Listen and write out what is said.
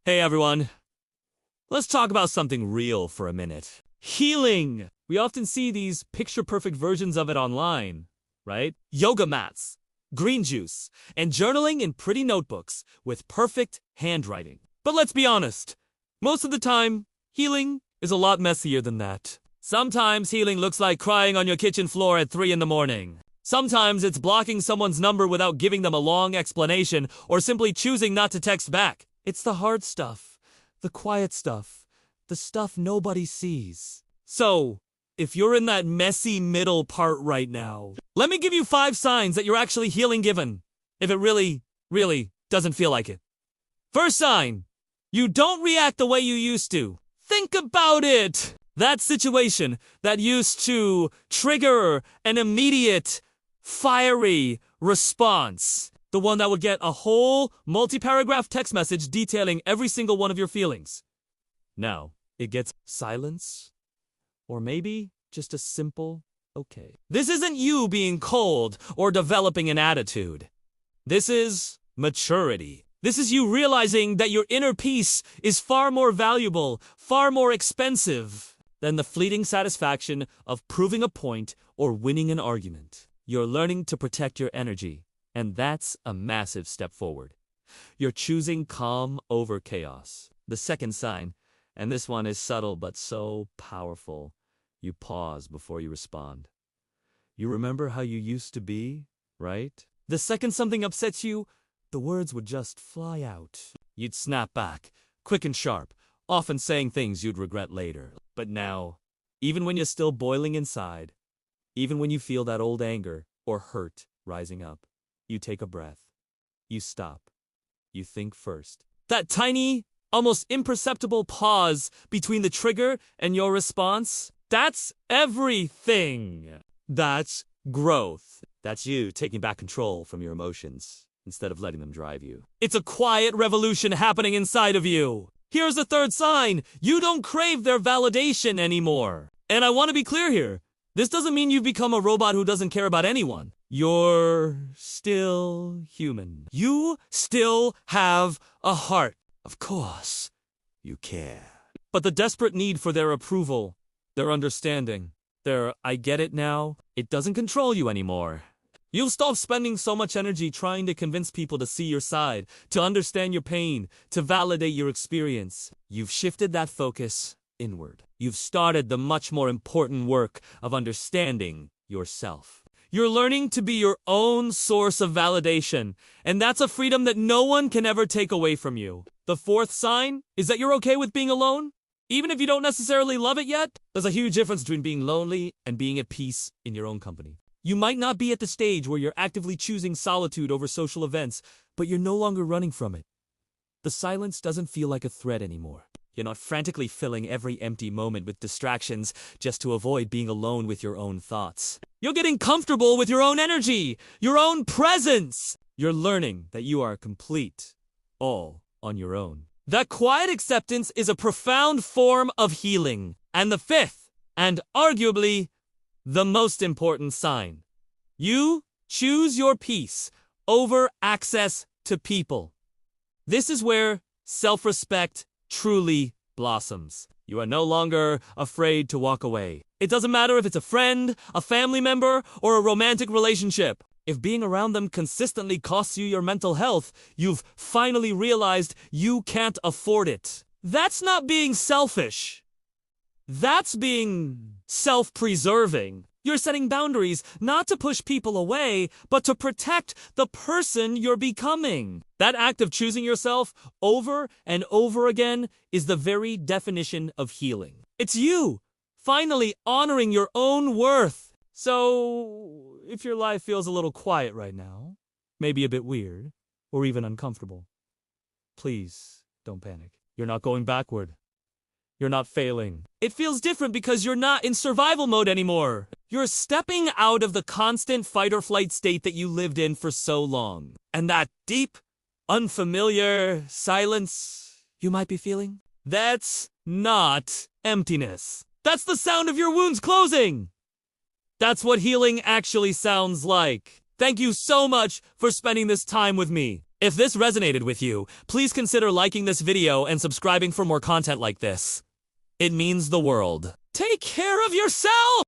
Hey everyone, let's talk about something real for a minute. Healing! We often see these picture-perfect versions of it online, right? Yoga mats, green juice, and journaling in pretty notebooks with perfect handwriting. But let's be honest, most of the time, healing is a lot messier than that. Sometimes healing looks like crying on your kitchen floor at 3 in the morning. Sometimes it's blocking someone's number without giving them a long explanation or simply choosing not to text back. It's the hard stuff, the quiet stuff, the stuff nobody sees. So, if you're in that messy middle part right now, let me give you 5 signs that you're actually healing given, if it really doesn't feel like it. First sign, you don't react the way you used to. Think about it! That situation that used to trigger an immediate, fiery response. The one that would get a whole multi-paragraph text message detailing every single one of your feelings. Now, it gets silence, or maybe just a simple okay. This isn't you being cold or developing an attitude. This is maturity. This is you realizing that your inner peace is far more valuable, far more expensive than the fleeting satisfaction of proving a point or winning an argument. You're learning to protect your energy, and that's a massive step forward. You're choosing calm over chaos. The second sign, and this one is subtle but so powerful, you pause before you respond. You remember how you used to be, right? The second something upsets you, the words would just fly out. You'd snap back, quick and sharp, often saying things you'd regret later. But now, even when you're still boiling inside, even when you feel that old anger or hurt rising up, you take a breath. You stop. You think first. That tiny, almost imperceptible pause between the trigger and your response, that's everything. That's growth. That's you taking back control from your emotions instead of letting them drive you. It's a quiet revolution happening inside of you. Here's the third sign. You don't crave their validation anymore. And I want to be clear here. This doesn't mean you've become a robot who doesn't care about anyone. You're still human. You still have a heart. Of course, you care. But the desperate need for their approval, their understanding, their I get it now, it doesn't control you anymore. You'll stop spending so much energy trying to convince people to see your side, to understand your pain, to validate your experience. You've shifted that focus inward. You've started the much more important work of understanding yourself. You're learning to be your own source of validation, and that's a freedom that no one can ever take away from you. The fourth sign is that you're okay with being alone. Even if you don't necessarily love it yet, there's a huge difference between being lonely and being at peace in your own company. You might not be at the stage where you're actively choosing solitude over social events, but you're no longer running from it. The silence doesn't feel like a threat anymore. You're not frantically filling every empty moment with distractions just to avoid being alone with your own thoughts. You're getting comfortable with your own energy, your own presence. You're learning that you are complete, all on your own. That quiet acceptance is a profound form of healing. And the fifth, and arguably the most important sign, you choose your peace over access to people. This is where self-respect truly blossoms. You are no longer afraid to walk away. It doesn't matter if it's a friend, a family member, or a romantic relationship. If being around them consistently costs you your mental health, you've finally realized you can't afford it. That's not being selfish. That's being self-preserving. You're setting boundaries not to push people away, but to protect the person you're becoming. That act of choosing yourself over and over again is the very definition of healing. It's you finally honoring your own worth. So, if your life feels a little quiet right now, maybe a bit weird, or even uncomfortable, please don't panic. You're not going backward. You're not failing. It feels different because you're not in survival mode anymore. You're stepping out of the constant fight or flight state that you lived in for so long. And that deep, unfamiliar silence you might be feeling, that's not emptiness. That's the sound of your wounds closing. That's what healing actually sounds like. Thank you so much for spending this time with me. If this resonated with you, please consider liking this video and subscribing for more content like this. It means the world. Take care of yourself!